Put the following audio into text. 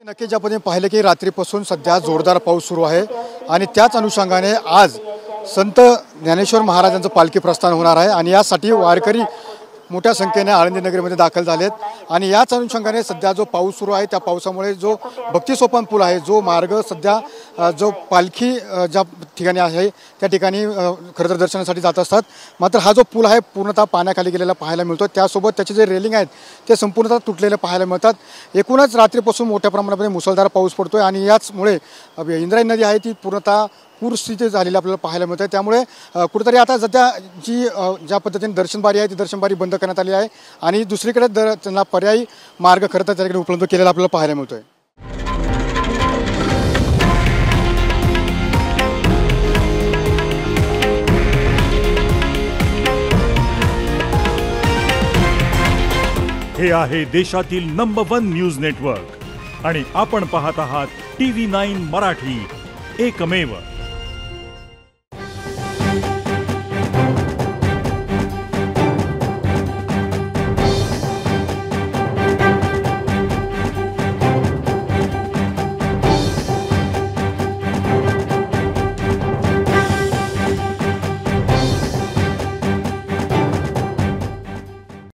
नक्कीच आपण पाहिलं की रात्रीपासून सध्या जोरदार पाऊस सुरू आहे आणि त्याच अनुषंगाने आज संत ज्ञानेश्वर महाराजांचं पालखी प्रस्थान होणार आहे आणि यासाठी वारकरी मोठ्या संख्येने आळंदी नगरीमध्ये दाखल झालेत आणि याच अनुषंगाने सध्या जो पाऊस सुरू आहे त्या पावसामुळे जो भक्तिसोपान पूल आहे जो मार्ग सध्या जो पालखी ज्या ठिकाणी आहे त्या ठिकाणी खरं तर दर्शनासाठी जात असतात, मात्र हा जो पूल आहे पूर्णतः पाण्याखाली गेलेला पाहायला मिळतो। त्यासोबत त्याचे जे रेलिंग आहेत ते संपूर्णतः तुटलेले पाहायला मिळतात। एकूणच रात्रीपासून मोठ्या प्रमाणामध्ये मुसळधार पाऊस पडतोय आणि याचमुळे इंद्रायणी नदी आहे ती पूर्णतः पूरस्थिती झालेली आपल्याला पाहायला मिळते। त्यामुळे कुठेतरी आता सध्या ज्या पद्धतीने दर्शनबारी आहे ती दर्शनबारी बंद करण्यात आली आहे आणि दुसरीकडे त्यांना पर्यायी मार्ग खरं तर त्याकडे उपलब्ध केलेला आपल्याला पाहायला मिळतोय। हे आहे देशातील नंबर 1 न्यूज नेटवर्क आणि आपण पाहत आहात TV9 मराठी, एकमेव।